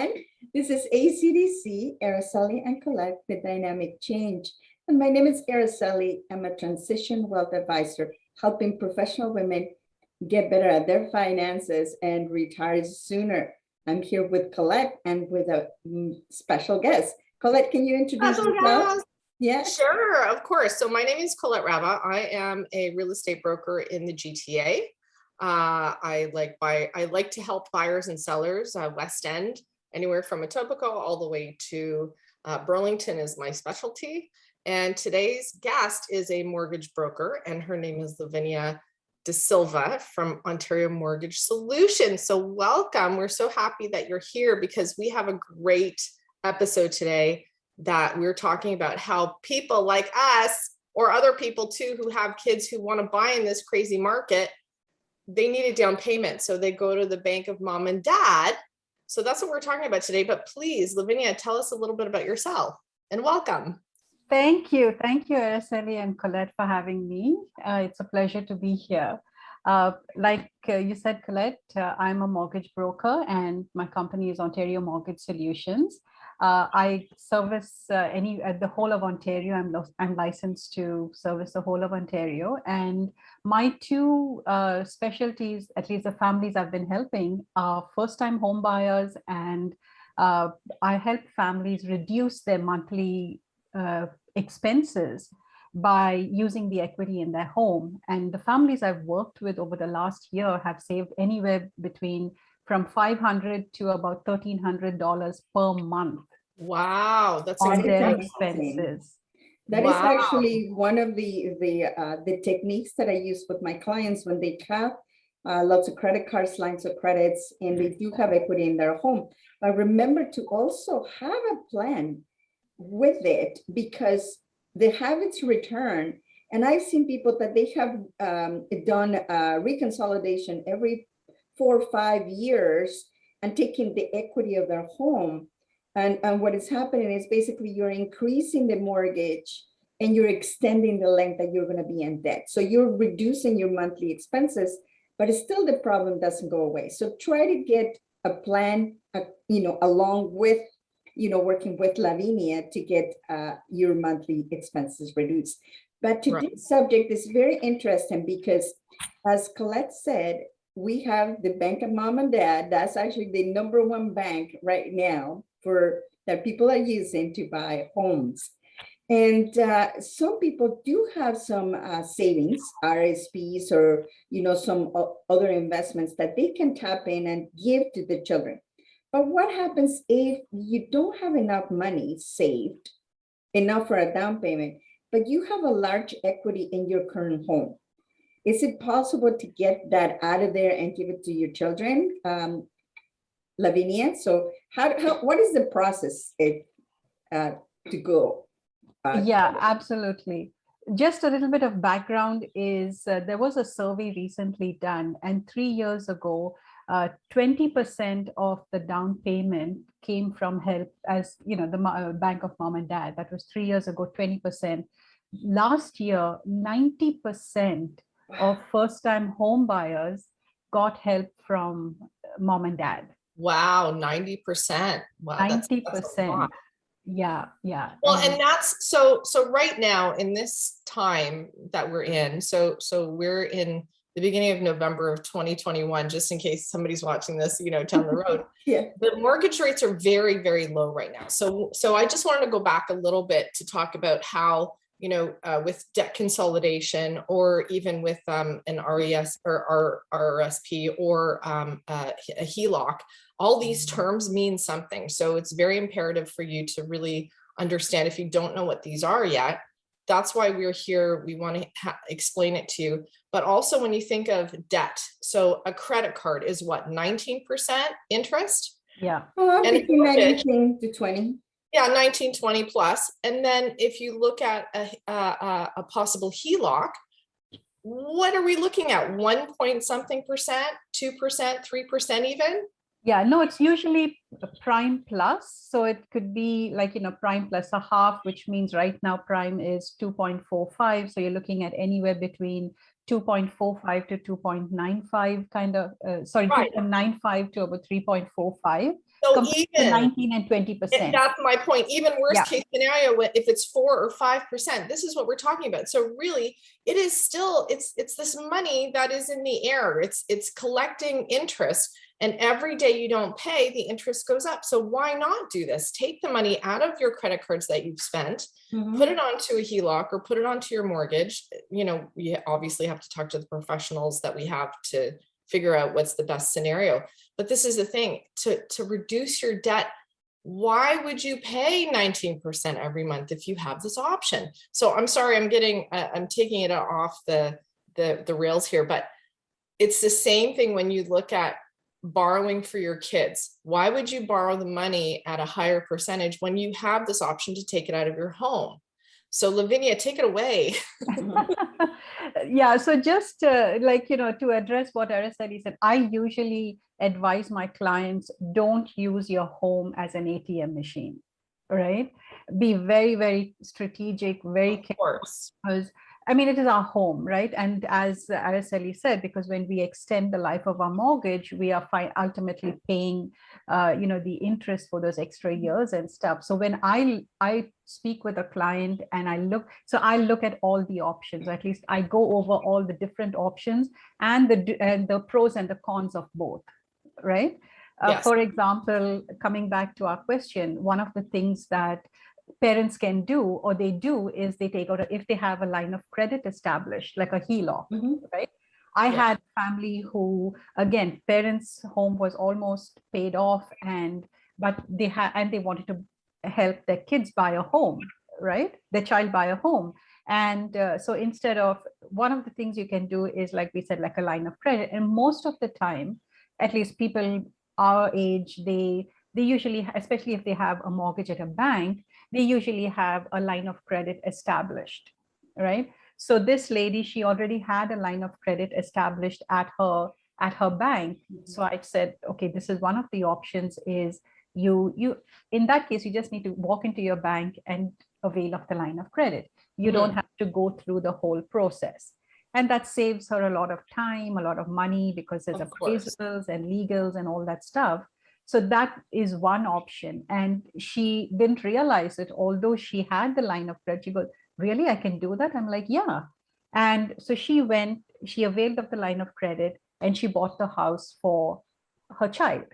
everyone. This is ACDC, Araceli and Colette, the Dynamic Change. And my name is Araceli. I'm a transition wealth advisor, helping professional women get better at their finances and retire sooner. I'm here with Colette and with a special guest. Colette, can you introduce yourself? Yeah, sure, of course. So my name is Colette Rava. I am a real estate broker in the GTA. I like to help buyers and sellers, West End, anywhere from Etobicoke all the way to Burlington is my specialty. And today's guest is a mortgage broker, and her name is Lavinia De Silva from Ontario Mortgage Solutions. So welcome. We're so happy that you're here because we have a great episode today that we're talking about how people like us or other people too who have kids who want to buy in this crazy market, they need a down payment. So they go to the bank of mom and dad. So that's what we're talking about today. But please, Lavinia, tell us a little bit about yourself and welcome. Thank you. Thank you, Araceli and Colette, for having me. It's a pleasure to be here. Like you said, Colette, I'm a mortgage broker and my company is Ontario Mortgage Solutions. I service the whole of Ontario. I'm licensed to service the whole of Ontario. And my two specialties, at least the families I've been helping, are first-time home buyers, and I help families reduce their monthly expenses by using the equity in their home. And the families I've worked with over the last year have saved anywhere from $500 to about $1,300 per month. Wow, that's on their amazing. Expenses. That is actually one of the techniques that I use with my clients when they have lots of credit cards, lines of credits, and they do have equity in their home. But remember to also have a plan with it, because the habits return. And I've seen people that they have done reconsolidation every 4 or 5 years and taking the equity of their home. And what is happening is basically you're increasing the mortgage and you're extending the length that you're going to be in debt. So you're reducing your monthly expenses, but it's still the problem doesn't go away. So try to get a plan, along with, working with Lavinia to get your monthly expenses reduced. But today's subject is very interesting because, as Colette said, we have the Bank of Mom and Dad. That's actually the #1 bank right now that people are using to buy homes. And some people do have some savings, RSPs, or some other investments that they can tap in and give to the children. But what happens if you don't have enough money saved, enough for a down payment, but you have a large equity in your current home? Is it possible to get that out of there and give it to your children? Lavinia, so what is the process to go? Yeah, absolutely. Just a little bit of background is there was a survey recently done, and 3 years ago, 20% of the down payment came from help, as the Bank of Mom and Dad. That was 3 years ago, 20%. Last year, 90% of first-time home buyers got help from mom and dad. Wow, 90%. Wow, 90%. Yeah. Well, and that's so right now in this time that we're in, so we're in the beginning of November of 2021, just in case somebody's watching this, down the road. Yeah. The mortgage rates are very, very low right now. So I just wanted to go back a little bit to talk about how, with debt consolidation, or even with an RES or RRSP or a HELOC, all these terms mean something. So it's very imperative for you to really understand. If you don't know what these are yet, that's why we're here. We want to explain it to you. But also when you think of debt, so a credit card is what, 19% interest? Yeah. And between 19 to 20. Yeah, 19, 20 plus. And then if you look at a possible HELOC, what are we looking at? 1 point something percent, 2%, 3% even? Yeah, no, it's usually prime plus. So it could be like, prime plus a half, which means right now prime is 2.45. So you're looking at anywhere between 2.45 to 2.95 kind of, 2.95 to about 3.45. So compared to even 19 and 20%. that's my point. Even worst Yeah. case scenario, if it's 4 or 5%, this is what we're talking about. So really, it is still it's this money that is in the air. It's collecting interest, and every day you don't pay, the interest goes up. So why not do this? Take the money out of your credit cards that you've spent, put it onto a HELOC or put it onto your mortgage. You know, we obviously have to talk to the professionals that we have to figure out what's the best scenario. But this is the thing, to reduce your debt. Why would you pay 19% every month if you have this option? So I'm sorry, I'm taking it off the rails here, but it's the same thing when you look at borrowing for your kids. Why would you borrow the money at a higher percentage when you have this option to take it out of your home? So Lavinia, take it away. Yeah, so just to address what Araceli said, I usually advise my clients, don't use your home as an ATM machine, right? Be very, very strategic, very careful, because I mean, it is our home, right? And as Araceli said, because when we extend the life of our mortgage, we are ultimately paying, the interest for those extra years and stuff. So when I speak with a client and I look at all the options, or at least I go over all the different options and the pros and the cons of both, right? Yes. For example, coming back to our question, one of the things that parents can do, or they do, is they take out, if they have a line of credit established, like a HELOC, right? I had family who, again, parents' home was almost paid off, but they wanted to help their kids buy a home, right? Their child buy a home. And so instead of, one of the things you can do is, like we said, like a line of credit. And most of the time, at least people our age, they usually, especially if they have a mortgage at a bank, they usually have a line of credit established, right? So this lady, she already had a line of credit established at her bank. So I said, okay, this is one of the options, is you in that case, you just need to walk into your bank and avail of the line of credit. You don't have to go through the whole process. And that saves her a lot of time, a lot of money, because there's appraisals and legals and all that stuff. So that is one option. And she didn't realize it, although she had the line of credit. She goes, really, I can do that? I'm like, yeah. And so she availed of the line of credit, and she bought the house for her child,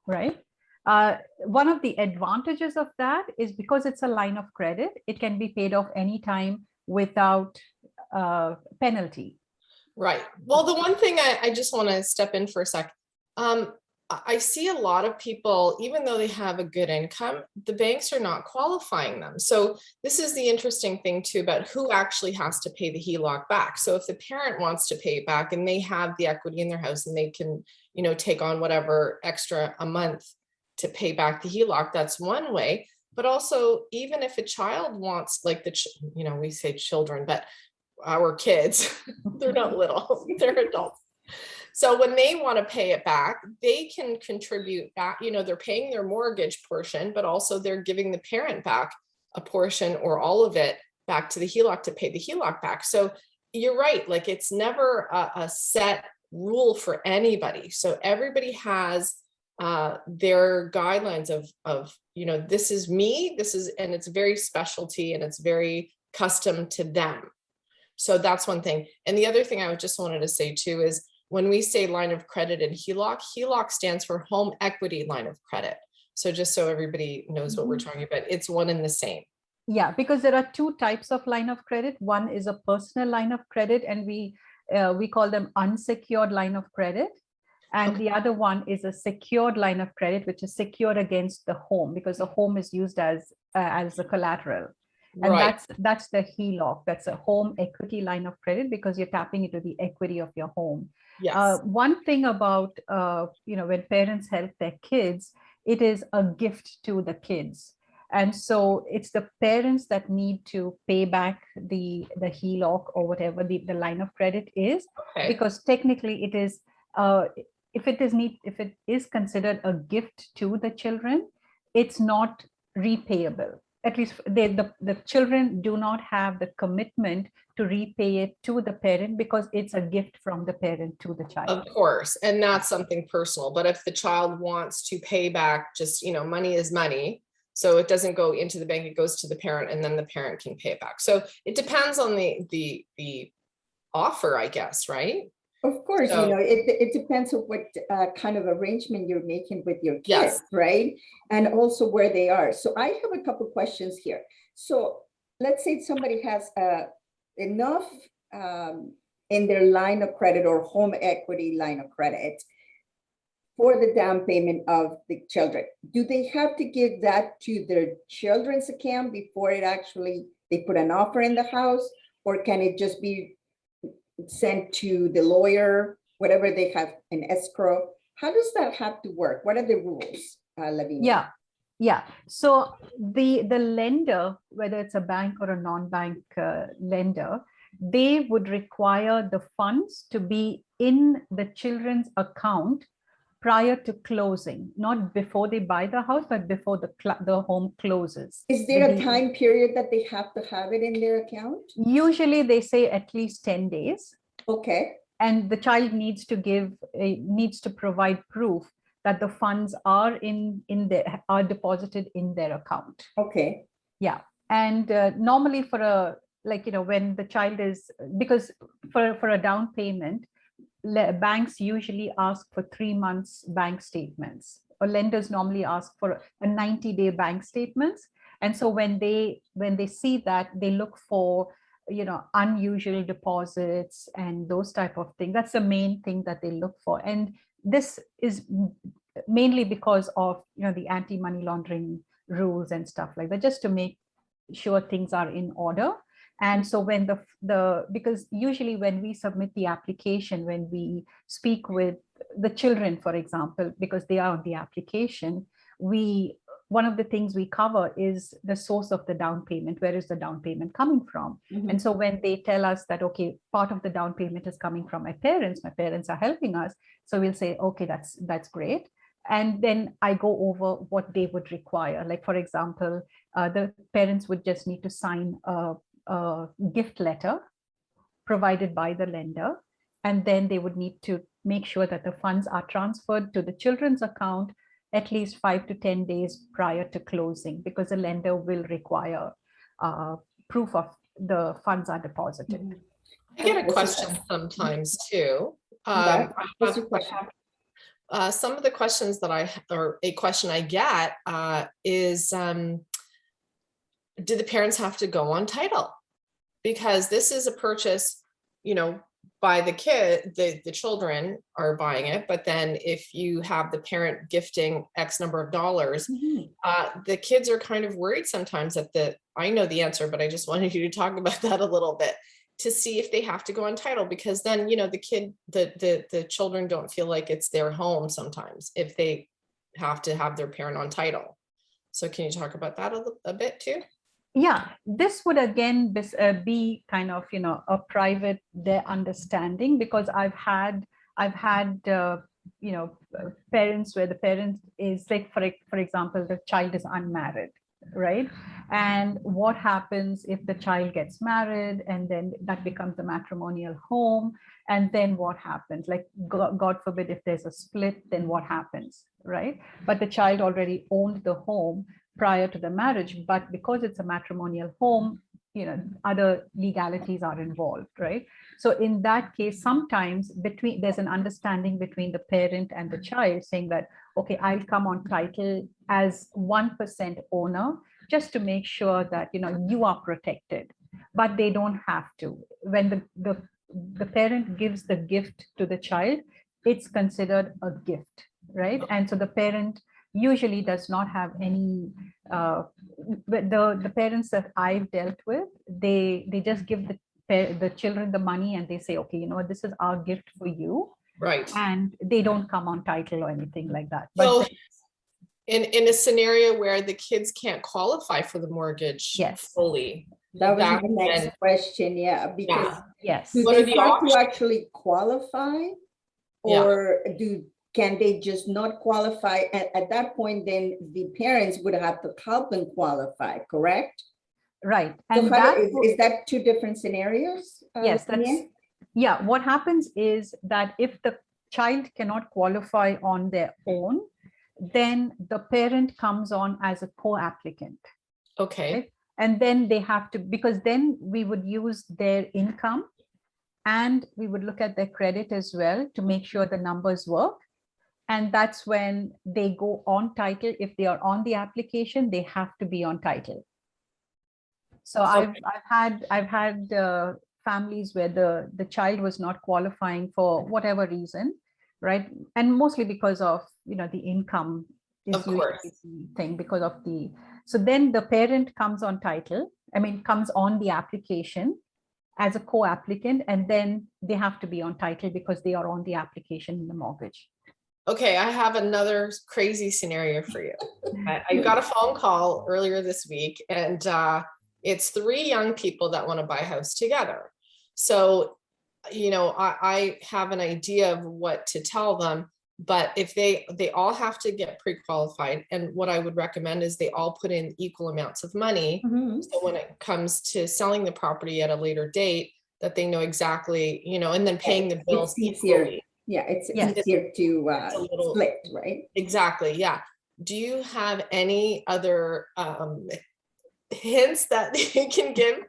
right? One of the advantages of that is, because it's a line of credit, it can be paid off anytime without penalty. Right. Well, the one thing I just want to step in for a sec. I see a lot of people, even though they have a good income, the banks are not qualifying them. So this is the interesting thing too, about who actually has to pay the HELOC back. So if the parent wants to pay it back and they have the equity in their house and they can, take on whatever extra a month to pay back the HELOC, that's one way. But also, even if a child wants, like we say children, but our kids, they're not little, they're adults. So when they want to pay it back, they can contribute back, they're paying their mortgage portion, but also they're giving the parent back a portion or all of it back to the HELOC to pay the HELOC back. So you're right, like it's never a set rule for anybody. So everybody has their guidelines of, this is me, and it's very specialty and it's very custom to them. So that's one thing. And the other thing I just wanted to say too is, when we say line of credit and HELOC, HELOC stands for home equity line of credit. So just so everybody knows what we're talking about, it's one and the same. Yeah, because there are two types of line of credit. One is a personal line of credit, and we call them unsecured line of credit. And the other one is a secured line of credit, which is secured against the home, because the home is used as a collateral. And that's the HELOC. That's a home equity line of credit, because you're tapping into the equity of your home. Yes. One thing about, when parents help their kids, it is a gift to the kids. And so it's the parents that need to pay back the HELOC or whatever the line of credit is, because technically it is, if it is considered a gift to the children, it's not repayable. at least the children do not have the commitment to repay it to the parent because it's a gift from the parent to the child. Of course, and that's something personal. But if the child wants to pay back, just, money is money. So it doesn't go into the bank, it goes to the parent, and then the parent can pay it back. So it depends on the offer, I guess, right? Of course, So- it depends on what kind of arrangement you're making with your kids, Yes. right? And also where they are. So I have a couple questions here. So let's say somebody has enough in their line of credit or home equity line of credit for the down payment of the children. Do they have to give that to their children's account before they put an offer in the house? Or can it just be sent to the lawyer, whatever they have in escrow? How does that have to work? What are the rules, Lavinia? Yeah. So the lender, whether it's a bank or a non-bank lender, they would require the funds to be in the children's account prior to closing, not before they buy the house, but before the home closes. Is there a time period that they have to have it in their account? Usually they say at least 10 days. Okay. And the child needs to provide proof that the funds are are deposited in their account. Okay. Yeah. And normally when the child is, because for a down payment, banks usually ask for 3 months bank statements, or lenders normally ask for a 90-day bank statements. And so when they see that, they look for unusual deposits and those type of things. That's the main thing that they look for. And this is mainly because of the anti-money laundering rules and stuff like that, just to make sure things are in order. And so when because usually when we submit the application, when we speak with the children, for example, because they are on the application, one of the things we cover is the source of the down payment. Where is the down payment coming from? Mhm. And so when they tell us that, okay, part of the down payment is coming from my parents are helping us. So we'll say, okay, that's great. And then I go over what they would require. Like, for example, the parents would just need to sign a gift letter provided by the lender. And then they would need to make sure that the funds are transferred to the children's account at least 5 to 10 days prior to closing, because the lender will require proof of the funds are deposited. Mhm. I get a question sometimes too. Yeah. What's your question? Some of the questions or a question I get is, do the parents have to go on title? Because this is a purchase, by the kid, the children are buying it. But then if you have the parent gifting X number of dollars, Mhm. the kids are kind of worried sometimes I know the answer, but I just wanted you to talk about that a little bit, to see if they have to go on title, because then, the children don't feel like it's their home sometimes if they have to have their parent on title. So can you talk about that a bit too? Yeah, this would again be kind of, a private understanding, because I've had parents where the parent is like, for example, the child is unmarried, right? And what happens if the child gets married and then that becomes a matrimonial home? And then what happens? Like, God forbid, if there's a split, then what happens, right? But the child already owned the home prior to the marriage, but because it's a matrimonial home, other legalities are involved, right? So in that case, sometimes there's an understanding between the parent and the child saying that, okay, I'll come on title as 1% owner, just to make sure that, you are protected, but they don't have to. When the parent gives the gift to the child, it's considered a gift, right? And so the parent usually does not have any, the parents that I've dealt with, they just give the children the money and they say, okay, you know what, this is our gift for you. Right. And they don't come on title or anything like that. So But in a scenario where the kids can't qualify for the mortgage Yes. fully. That was That's my next when- question, yeah, because yes. do What are they the have options? to actually qualify? Yeah. Or do can they just not qualify? At that point, then the parents would have to help them qualify, correct? Right. So And is that two different scenarios? Yes, that's, Lavinia? yeah. What happens is that if the child cannot qualify on their own, then the parent comes on as a co-applicant. Okay. Right? And then they have to, because then we would use their income and we would look at their credit as well to make sure the numbers work. And that's when they go on title. If they are on the application, they have to be on title. So Okay. I've had families where the child was not qualifying for whatever reason, right? And mostly because of, you know, the income is Of usually course. the thing because of the, so then the parent comes on title, comes on the application as a co-applicant, and then they have to be on title because they are on the application in the mortgage. Okay, I have another crazy scenario for you. I got a phone call earlier this week, and it's 3 young people that want to buy a house together. So, you know, I have an idea of what to tell them, but if they all have to get pre-qualified, and what I would recommend is they all put in equal amounts of money. Mhm. So when it comes to selling the property at a later date, that they know exactly, you know, and then paying the bills It's easier. equally. Yeah, it's Yes. easier to It's a little- split, right? Exactly, yeah. Do you have any other hints that you can give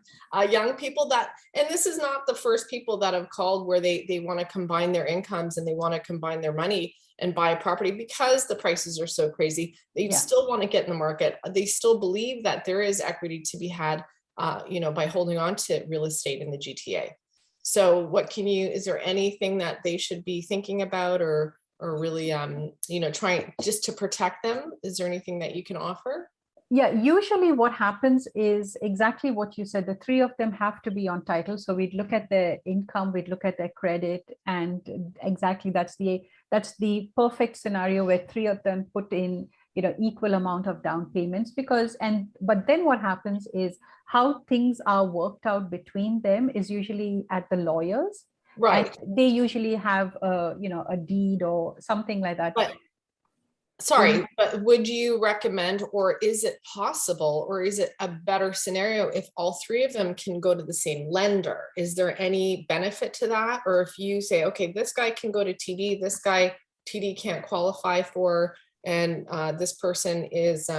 young people that, and this is not the first people that have called where they want to combine their incomes and they want to combine their money and buy a property because the prices are so crazy. They Yeah. still want to get in the market. They still believe that there is equity to be had, you know, by holding on to real estate in the GTA. So what can you, is there anything that they should be thinking about or really, you know, trying just to protect them? Is there anything that you can offer? Yeah, usually what happens is exactly what you said. The 3 of them have to be on title. So we'd look at their income, we'd look at their credit, and exactly that's the perfect scenario where 3 of them put in, you know, equal amount of down payments but then what happens is how things are worked out between them is usually at the lawyers. Right. And they usually have you know, a deed or something like that. But sorry, but would you recommend, or is it possible, or is it a better scenario if all 3 of them can go to the same lender? Is there any benefit to that? Or if you say, okay, this guy can go to TD, this guy TD can't qualify for, and this person is,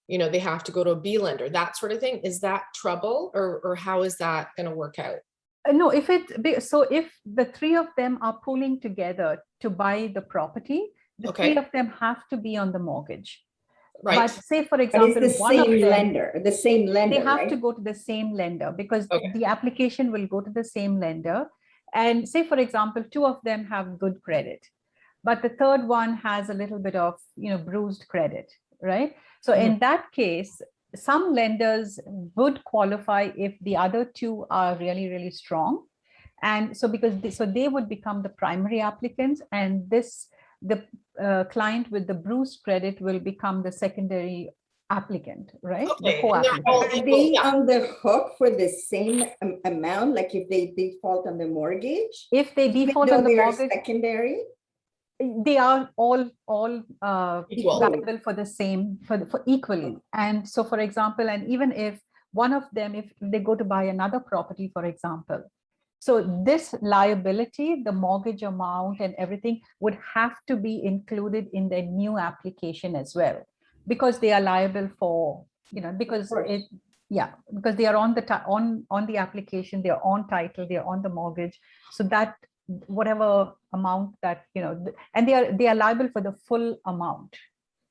you know, they have to go to a B lender, that sort of thing. Is that trouble, or how is that going to work out? No, if the 3 of them are pooling together to buy the property, the Okay. 3 of them have to be on the mortgage. Right. But say, for But example, it's the one of same them, lender, the same lender, they have to right? go to the same lender because Okay. the application will go to the same lender. And say, for example, 2 of them have good credit, but the third one has a little bit of, you know, bruised credit, right? So in that case, some lenders would qualify if the other 2 are really, really strong. And so so they would become the primary applicants, and the client with the bruised credit will become the secondary applicant, right? Okay. The co-applicant. Are they on the hook for the same amount? Like if they default on the mortgage? If they default Even on though the they're mortgage, secondary? they are all Equal. liable for the same, for equally. And so, for example, and even if one of them, if they go to buy another property, for example, so this liability, the mortgage amount and everything would have to be included in their new application as well, because they are liable for, you know, because because they are on the application, they're on title, they're on the mortgage. So that whatever amount that, you know, and they are liable for the full amount.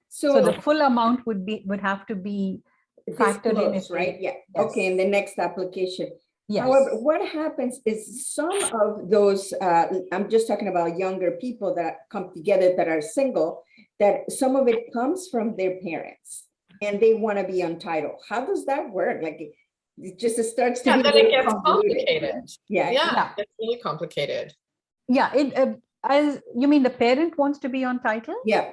So the full amount would have to be factored in, right? Yeah. Yes. Okay, in the next application. Yes. However, what happens is some of those, I'm just talking about younger people that come together that are single, that some of it comes from their parents and they want to be on title. How does that work? Like it just starts to be then it gets complicated. Yeah. It's really complicated. Yeah, as you mean the parent wants to be on title? Yeah.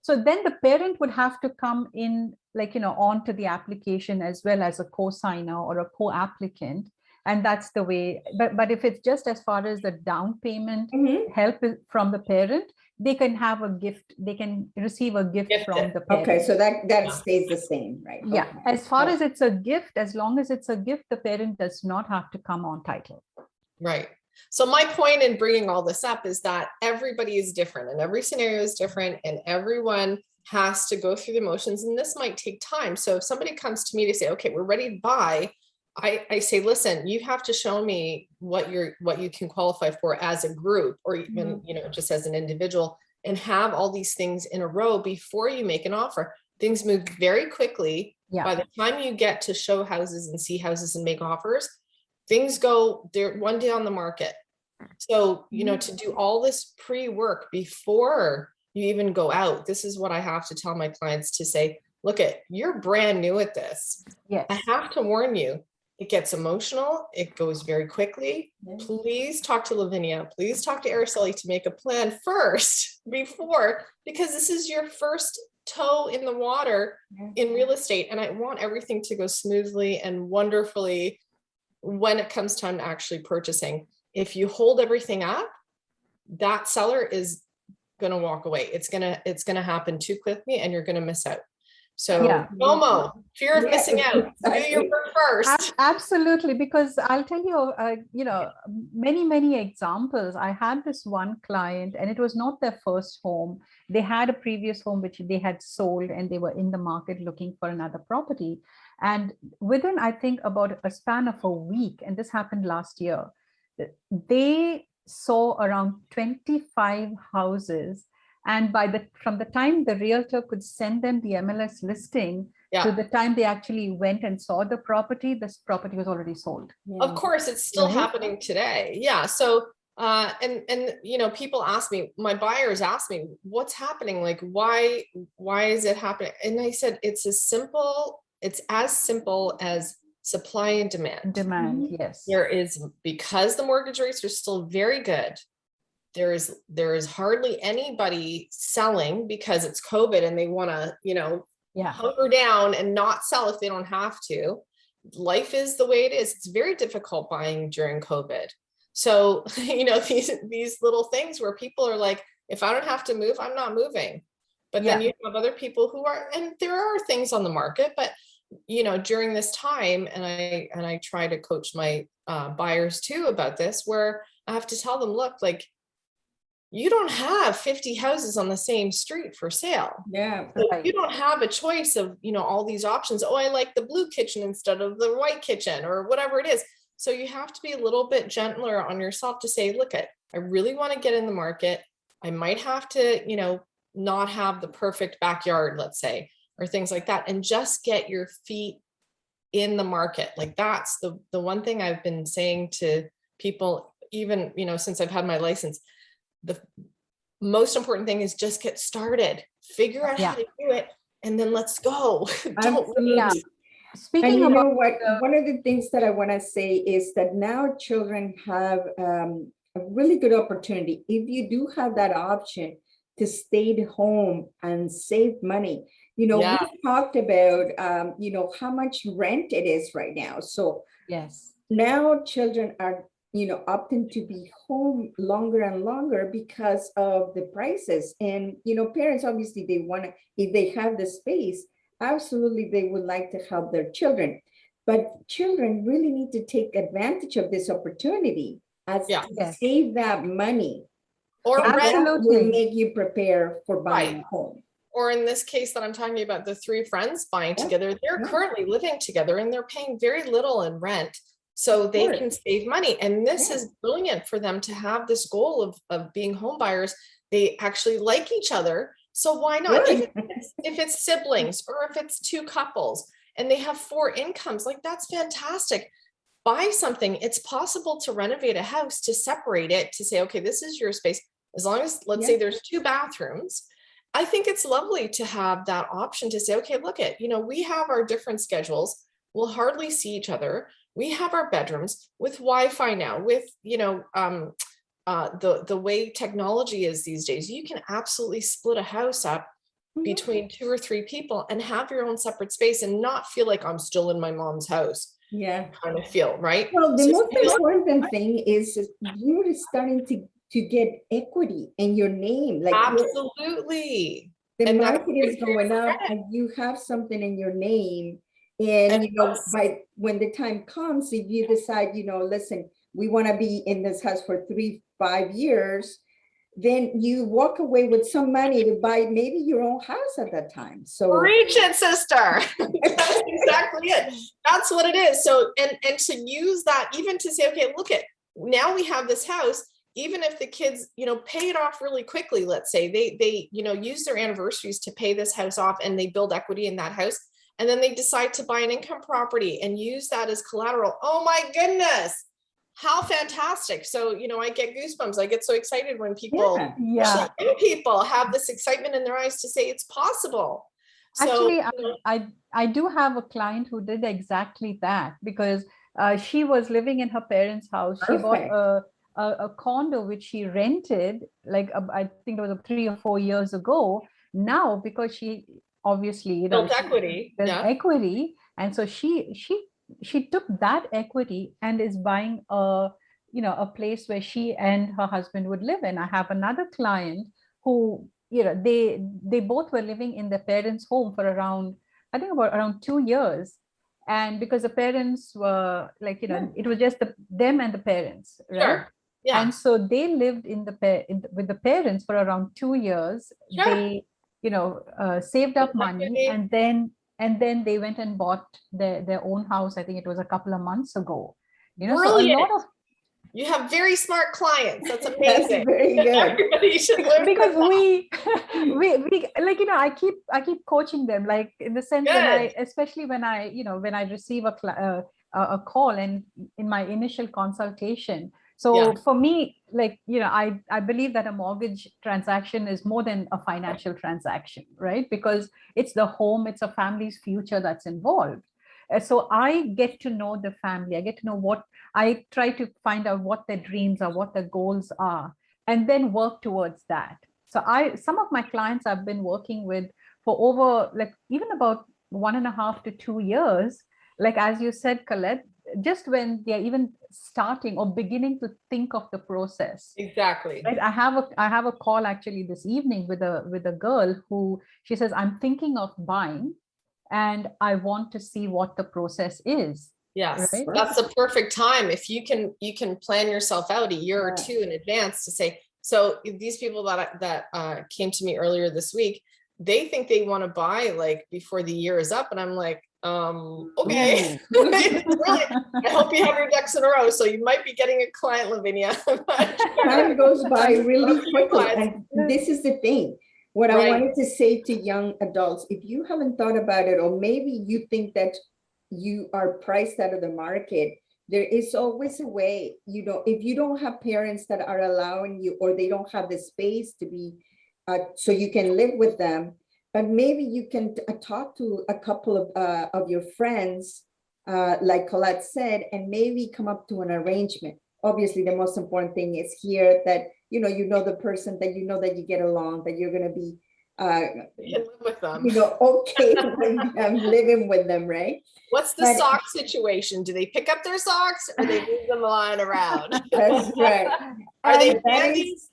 So then the parent would have to come in, like, you know, onto the application as well as a co-signer or a co-applicant. And that's the way, but if it's just as far as the down payment help from the parent, they can have a gift, they can receive a gift from the parent. Okay, so that stays the same, right? Yeah, Okay. as far as it's a gift, as long as it's a gift, the parent does not have to come on title. Right. So my point in bringing all this up is that everybody is different and every scenario is different and everyone has to go through the motions, and this might take time. So if somebody comes to me to say, okay, we're ready to buy, I say, listen, you have to show me what you can qualify for as a group, or even, just as an individual, and have all these things in a row before you make an offer. Things move very quickly. Yeah. By the time you get to show houses and see houses and make offers, things go there one day on the market. So, to do all this pre-work before you even go out, this is what I have to tell my clients to say, look, you're brand new at this. Yes. I have to warn you, it gets emotional. It goes very quickly. Please talk to Lavinia. Please talk to Araceli to make a plan first because this is your first toe in the water in real estate. And I want everything to go smoothly and wonderfully when it comes time to actually purchasing. If you hold everything up, that seller is going to walk away. It's going to happen too quickly and you're going to miss out. So FOMO, fear of missing out, do your work first. Absolutely, because I'll tell you, many examples. I had this one client and it was not their first home. They had a previous home which they had sold and they were in the market looking for another property. And within, I think, about a span of a week, and this happened last year, they saw around 25 houses. And from the time the realtor could send them the MLS listing to the time they actually went and saw the property, this property was already sold. Of course, it's still happening today. Yeah. So, people ask me, my buyers ask me, what's happening? Like, why is it happening? And I said, it's as simple as supply and demand. Yes. Because the mortgage rates are still very good. There is hardly anybody selling because it's COVID and they want to, hunker down and not sell if they don't have to. Life is the way it is. It's very difficult buying during COVID. So, these little things where people are like, if I don't have to move, I'm not moving. But then you have other people who are, and there are things on the market, but during this time, and I try to coach my buyers too about this, where I have to tell them, look, like, you don't have 50 houses on the same street for sale. Yeah. So you don't have a choice of, all these options. Oh, I like the blue kitchen instead of the white kitchen or whatever it is. So you have to be a little bit gentler on yourself to say, look, I really want to get in the market. I might have to, not have the perfect backyard, let's say, or things like that, and just get your feet in the market. Like, that's the one thing I've been saying to people, even, since I've had my license. The most important thing is just get started, figure out how to do it, and then let's go. Absolutely. Speaking and about one of the things that I want to say is that now children have a really good opportunity. If you do have that option to stay at home and save money, we talked about, how much rent it is right now. So now children are opting to be home longer and longer because of the prices. And, parents, obviously, they want to, if they have the space, absolutely, they would like to help their children. But children really need to take advantage of this opportunity as to save that money. Or that will make you prepare for buying a home. Or in this case that I'm talking about, the three friends buying together, they're currently living together and they're paying very little in rent. So they can save money. And this is brilliant for them to have this goal of being home buyers. They actually like each other. So why not? If it's siblings or if it's two couples and they have 4 incomes, like, that's fantastic. Buy something. It's possible to renovate a house, to separate it, to say, okay, this is your space. As long as, let's say there's 2 bathrooms. I think it's lovely to have that option to say, okay, look we have our different schedules. We'll hardly see each other. We have our bedrooms with Wi-Fi now, with, the way technology is these days. You can absolutely split a house up between 2 or 3 people and have your own separate space and not feel like I'm still in my mom's house. Yeah. Kind of feel, right? Well, the most important thing is you're starting to to get equity in your name. Like Absolutely. the And that's market is going up credit. and you have something in your name. And, you know, when the time comes, if you decide, you know, listen, we want to be in this house for 3-5 years, then you walk away with some money to buy maybe your own house at that time. So reach it, sister. That's exactly it. That's what it is. So, and to use that even to say, okay, look at, now we have this house, even if the kids, you know, pay it off really quickly, let's say they, you know, use their anniversaries to pay this house off and they build equity in that house. And then they decide to buy an income property and use that as collateral. Oh my goodness. How fantastic. So, you know, I get goosebumps. I get so excited when people, Yeah. young people have this excitement in their eyes to say it's possible. Actually, I do have a client who did exactly that, because she was living in her parents' house. She bought a condo which she rented, like I think it was 3 or 4 years ago. Now, because she obviously, you know, built equity, equity, and so she took that equity and is buying a, you know, a place where she and her husband would live in. I have another client who, you know, they both were living in their parents' home for around, I think about around 2 years. And because the parents were like, you know, it was just them and the parents, right? Sure. Yeah. And so they lived with the parents for around 2 years. Sure. They, you know, saved up money, and then they went and bought their own house. I think it was a couple of months ago. You know, brilliant. So a lot of, you have very smart clients. That's amazing. That's very good. Everybody should learn because we like, you know, I keep coaching them, like in the sense that especially when I, you know, when I receive a call and in my initial consultation. So for me, like, you know, I believe that a mortgage transaction is more than a financial transaction, right? Because it's the home, it's a family's future that's involved. So I get to know the family. I get to know I try to find out what their dreams are, what their goals are, and then work towards that. So some of my clients I've been working with for over, like, even about 1.5 to 2 years, like, as you said, Colette, just when they're even starting or beginning to think of the process. Exactly. Right? I have a call actually this evening with a girl who, she says, I'm thinking of buying and I want to see what the process is. Yes, right? That's the perfect time. If you can plan yourself out a year or two in advance to say, so these people that came to me earlier this week, they think they want to buy like before the year is up. And I'm like, okay. Really, I hope you have your ducks in a row. So you might be getting a client, Lavinia. Time goes by really quickly. And this is the thing. What I wanted to say to young adults, if you haven't thought about it, or maybe you think that you are priced out of the market, there is always a way. You know, if you don't have parents that are allowing you, or they don't have the space to be, so you can live with them, but maybe you can talk to a couple of your friends, like Colette said, and maybe come up to an arrangement. Obviously, the most important thing is here that, you know the person, that you know that you get along, that you're going to be, you can live with them. You know, okay, I'm living with them, right? What's the sock situation? Do they pick up their socks or they leave them lying around? That's right. Are they handies?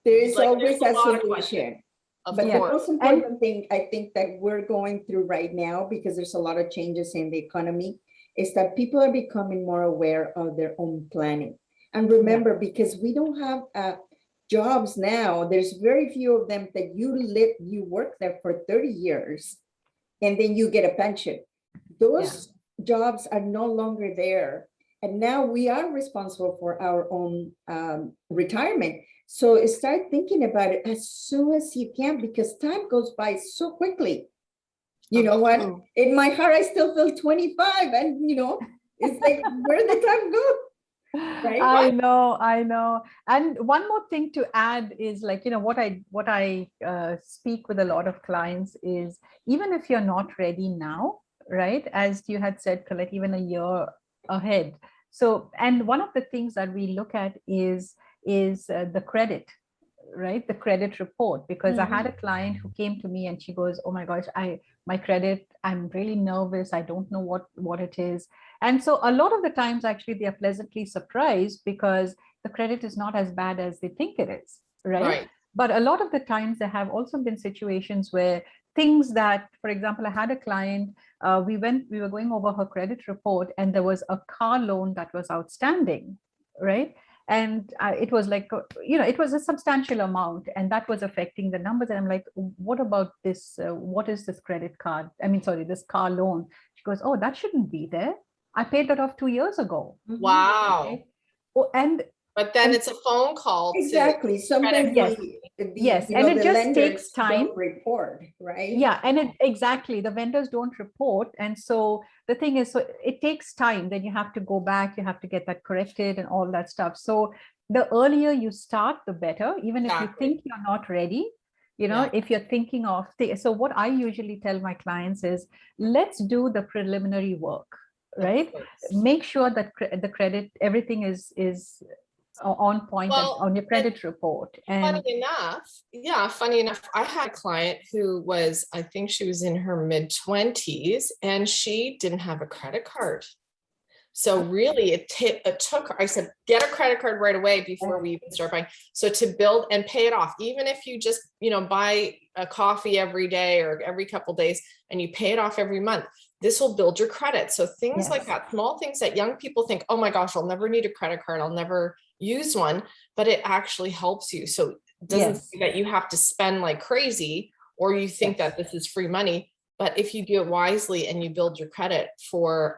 There is Like, always a solution. But the most important thing I think that we're going through right now, because there's a lot of changes in the economy, is that people are becoming more aware of their own planning. And remember, because we don't have jobs now, there's very few of them that you work there for 30 years and then you get a pension. Those jobs are no longer there. And now we are responsible for our own retirement. So start thinking about it as soon as you can, because time goes by so quickly. You know what? In my heart, I still feel 25, and you know, it's like, where did the time go? Right? I know. And one more thing to add is, like, you know, what I speak with a lot of clients is, even if you're not ready now, right? As you had said, Colette, even a year ahead. So, and one of the things that we look at is the credit, right? The credit report, because I had a client who came to me and she goes, oh my gosh, my credit, I'm really nervous. I don't know what it is. And so a lot of the times, actually, they are pleasantly surprised, because the credit is not as bad as they think it is, right? Right. But a lot of the times there have also been situations where things that, for example, I had a client, we were going over her credit report and there was a car loan that was outstanding, right? And it was like, it was a substantial amount and that was affecting the numbers. And I'm like, what about this? What is this credit card? I mean, sorry, this car loan. She goes, oh, that shouldn't be there. I paid that off 2 years ago. Wow. Okay? Oh, and But then it's a phone call. Exactly. Sometimes Yes. Yes, and it the just lenders takes time. don't report, right? Yeah, and exactly, the vendors don't report. And so the thing is, so it takes time. Then you have to go back, you have to get that corrected and all that stuff. So the earlier you start, the better, even if you think you're not ready, if you're thinking of, so what I usually tell my clients is, let's do the preliminary work, right? Make sure that the credit, everything is on point on your credit report. And funny enough, I had a client who was, I think she was in her mid-20s and she didn't have a credit card. So really it took her, I said, get a credit card right away before we even start buying. So to build and pay it off, even if you just, buy a coffee every day or every couple of days and you pay it off every month, this will build your credit. So things like that, small things that young people think, oh my gosh, I'll never need a credit card. I'll never use one, but it actually helps you. So it doesn't say that you have to spend like crazy or you think that this is free money. But if you do it wisely and you build your credit for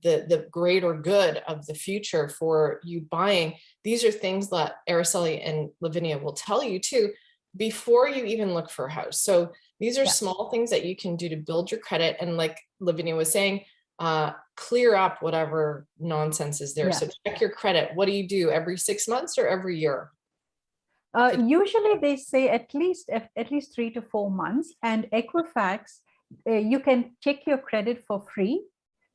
the greater good of the future for you buying, these are things that Araceli and Lavinia will tell you too, before you even look for a house. So these are small things that you can do to build your credit. And like Lavinia was saying, clear up whatever nonsense is there. So check your credit. What do you do every 6 months or every year? Usually they say at least 3 to 4 months, and Equifax, you can check your credit for free.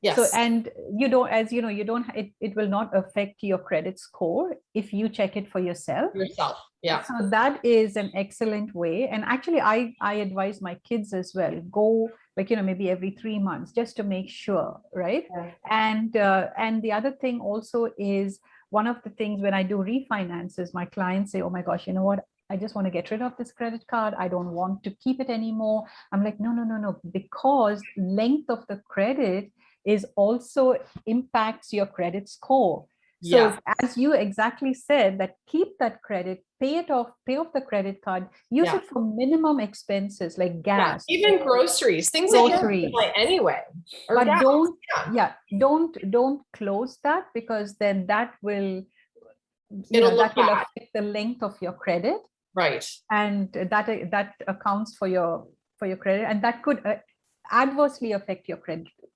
Yes. So, and you don't, as you know, it will not affect your credit score if you check it for yourself. Yeah. So that is an excellent way. And actually I advise my kids as well, go maybe every 3 months just to make sure, right? And the other thing also is, one of the things when I do refinances, my clients say, oh my gosh, you know what? I just want to get rid of this credit card. I don't want to keep it anymore. I'm like, no, because length of the credit is also impacts your credit score. So as you exactly said, that keep that credit, pay off the credit card, use it for minimum expenses like gas, even groceries, things that you buy anyway. But don't close that, because then that will affect the length of your credit. Right. And that accounts for your credit, and that could adversely affect your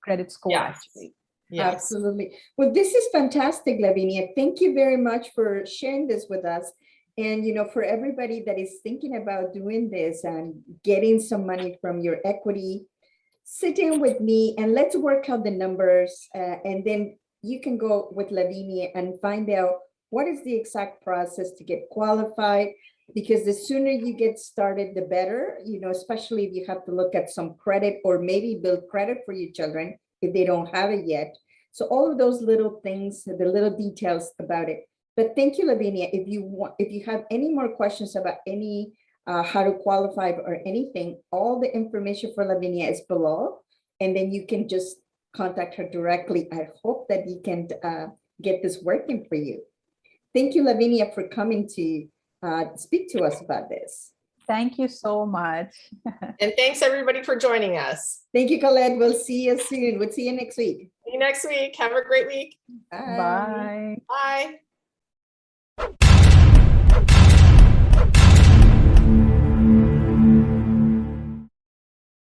credit score. Actually. Yes. Absolutely. Well, this is fantastic, Lavinia. Thank you very much for sharing this with us. And, for everybody that is thinking about doing this and getting some money from your equity, sit in with me and let's work out the numbers. And then you can go with Lavinia and find out what is the exact process to get qualified, because the sooner you get started, the better, especially if you have to look at some credit or maybe build credit for your children if they don't have it yet. So all of those little things, the little details about it. But thank you, Lavinia. If you have any more questions about any how to qualify or anything, all the information for Lavinia is below, and then you can just contact her directly. I hope that you can get this working for you. Thank you, Lavinia, for coming to speak to us about this. Thank you so much. And thanks everybody for joining us. Thank you, Colette. We'll see you soon. We'll see you next week. See you next week. Have a great week. Bye. Bye.